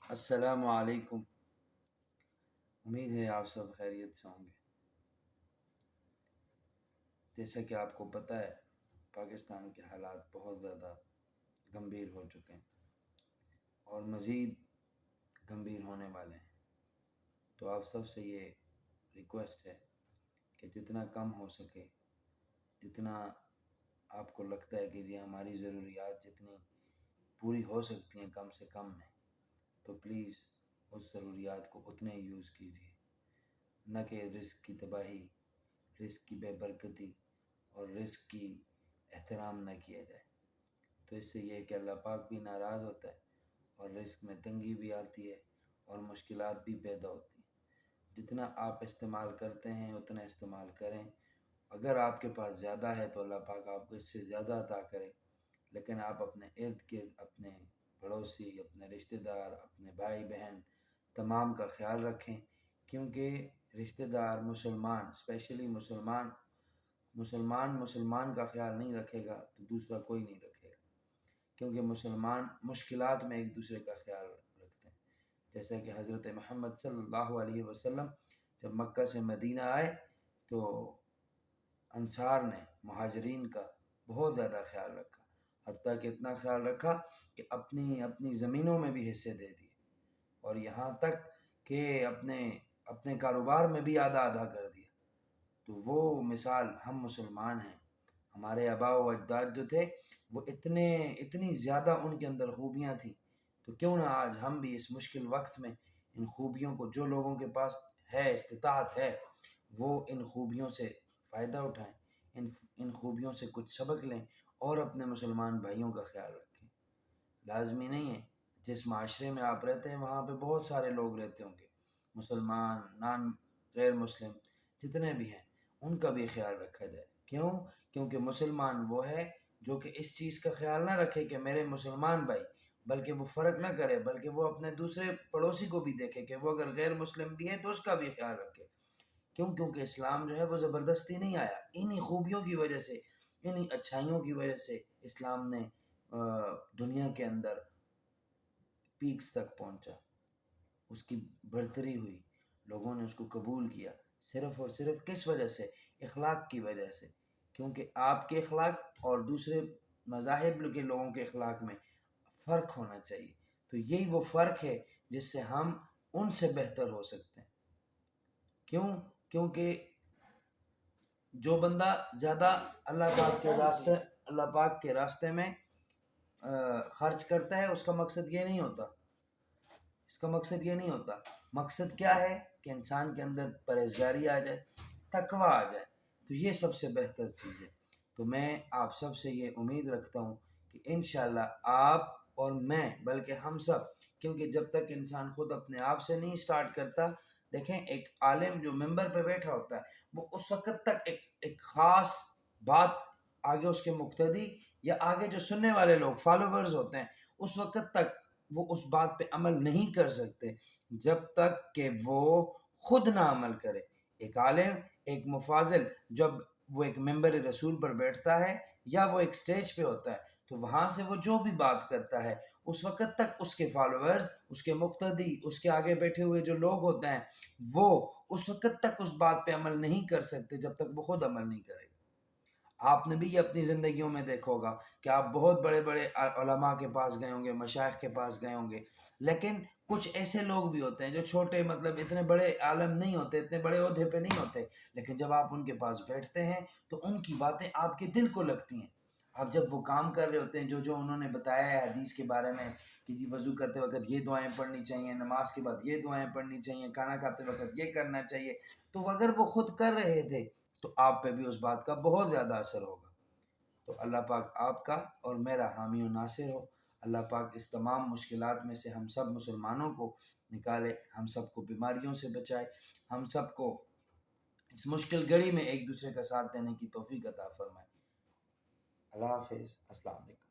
السلام علیکم۔ امید ہے آپ سب خیریت سے ہوں گے۔ جیسا کہ آپ کو پتہ ہے پاکستان کے حالات بہت زیادہ گمبھیر ہو چکے ہیں اور مزید گمبھیر ہونے والے ہیں۔ تو آپ سب سے یہ ریکویسٹ ہے کہ جتنا کم ہو سکے، جتنا آپ کو لگتا ہے کہ یہ ہماری ضروریات جتنی پوری ہو سکتی ہیں کم سے کم میں، تو پلیز اس ضروریات کو اتنے ہی یوز کیجیے، نہ کہ رزق کی تباہی، رزق کی بے برکتی اور رزق کی احترام نہ کیا جائے۔ تو اس سے یہ ہے کہ اللہ پاک بھی ناراض ہوتا ہے اور رزق میں تنگی بھی آتی ہے اور مشکلات بھی پیدا ہوتی ہیں۔ جتنا آپ استعمال کرتے ہیں اتنا استعمال کریں۔ اگر آپ کے پاس زیادہ ہے تو اللہ پاک آپ کو اس سے زیادہ عطا کرے، لیکن آپ اپنے ارد گرد اپنے پڑوسی، اپنے رشتہ دار، اپنے بھائی بہن تمام کا خیال رکھیں، کیونکہ رشتہ دار مسلمان، اسپیشلی مسلمان کا خیال نہیں رکھے گا تو دوسرا کوئی نہیں رکھے گا، کیونکہ مسلمان مشکلات میں ایک دوسرے کا خیال رکھتے ہیں۔ جیسا کہ حضرت محمد صلی اللہ علیہ وسلم جب مکہ سے مدینہ آئے تو انصار نے، مہاجرین کا بہت زیادہ خیال رکھا، حتیٰ کہ اتنا خیال رکھا کہ اپنی زمینوں میں بھی حصے دے دیے، اور یہاں تک کہ اپنے کاروبار میں بھی آدھا آدھا کر دیا۔ تو وہ مثال ہم مسلمان ہیں، ہمارے آباء و اجداد جو تھے وہ اتنی زیادہ ان کے اندر خوبیاں تھیں، تو کیوں نہ آج ہم بھی اس مشکل وقت میں ان خوبیوں کو، جو لوگوں کے پاس ہے، استطاعت ہے، وہ ان خوبیوں سے فائدہ اٹھائیں، ان خوبیوں سے کچھ سبق لیں اور اپنے مسلمان بھائیوں کا خیال رکھیں۔ لازمی نہیں ہے، جس معاشرے میں آپ رہتے ہیں وہاں پہ بہت سارے لوگ رہتے ہوں گے، مسلمان، غیر مسلم، جتنے بھی ہیں ان کا بھی خیال رکھا جائے۔ کیونکہ مسلمان وہ ہے جو کہ اس چیز کا خیال نہ رکھے کہ میرے مسلمان بھائی، بلکہ وہ فرق نہ کرے، بلکہ وہ اپنے دوسرے پڑوسی کو بھی دیکھے کہ وہ اگر غیر مسلم بھی ہے تو اس کا بھی خیال رکھے۔ کیونکہ اسلام جو ہے وہ زبردستی نہیں آیا، انہی خوبیوں کی وجہ سے، انہی اچھائیوں کی وجہ سے اسلام نے دنیا کے اندر پیکس تک پہنچا، اس کی برتری ہوئی، لوگوں نے اس کو قبول کیا، صرف اور صرف کس وجہ سے؟ اخلاق کی وجہ سے۔ کیونکہ آپ کے اخلاق اور دوسرے مذاہب کے لوگوں کے اخلاق میں فرق ہونا چاہیے، تو یہی وہ فرق ہے جس سے ہم ان سے بہتر ہو سکتے ہیں۔ کیونکہ جو بندہ زیادہ اللہ پاک کے راستے میں خرچ کرتا ہے، اس کا مقصد یہ نہیں ہوتا، مقصد کیا ہے کہ انسان کے اندر پرہیزگاری آ جائے، تقویٰ آ جائے، تو یہ سب سے بہتر چیز ہے۔ تو میں آپ سب سے یہ امید رکھتا ہوں کہ انشاءاللہ آپ اور میں، بلکہ ہم سب، کیونکہ جب تک انسان خود اپنے آپ سے نہیں سٹارٹ کرتا، دیکھیں ایک عالم جو ممبر پہ بیٹھا ہوتا ہے وہ اس وقت تک ایک خاص بات آگے اس کے مقتدی یا آگے جو سننے والے لوگ فالوورز ہوتے ہیں، اس وقت تک وہ اس بات پہ عمل نہیں کر سکتے جب تک کہ وہ خود نہ عمل کرے۔ ایک عالم، ایک مفاضل، جب وہ ایک ممبر رسول پر بیٹھتا ہے یا وہ ایک سٹیج پہ ہوتا ہے تو وہاں سے وہ جو بھی بات کرتا ہے اس وقت تک اس کے فالوورز، اس کے مقتدی، اس کے آگے بیٹھے ہوئے جو لوگ ہوتے ہیں، وہ اس وقت تک اس بات پہ عمل نہیں کر سکتے جب تک وہ خود عمل نہیں کرے گا۔ آپ نے بھی یہ اپنی زندگیوں میں دیکھا ہوگا کہ آپ بہت بڑے بڑے علماء کے پاس گئے ہوں گے، مشائخ کے پاس گئے ہوں گے، لیکن کچھ ایسے لوگ بھی ہوتے ہیں جو چھوٹے، مطلب اتنے بڑے عالم نہیں ہوتے، اتنے بڑے عہدے پہ نہیں ہوتے، لیکن جب آپ ان کے پاس بیٹھتے ہیں تو ان کی باتیں آپ کے دل کو لگتی ہیں۔ آپ جب وہ کام کر رہے ہوتے ہیں جو انہوں نے بتایا ہے حدیث کے بارے میں کہ جی وضو کرتے وقت یہ دعائیں پڑھنی چاہیے، نماز کے بعد یہ دعائیں پڑھنی چاہیے، کھانا کھاتے وقت یہ کرنا چاہیے، تو اگر وہ خود کر رہے تھے تو آپ پہ بھی اس بات کا بہت زیادہ اثر ہوگا۔ تو اللہ پاک آپ کا اور میرا حامی و ناصر ہو۔ اللہ پاک اس تمام مشکلات میں سے ہم سب مسلمانوں کو نکالے، ہم سب کو بیماریوں سے بچائے، ہم سب کو اس مشکل گھڑی میں ایک دوسرے کا ساتھ دینے کی توفیق عطا فرمائے۔ اللہ حافظ، السلام علیکم۔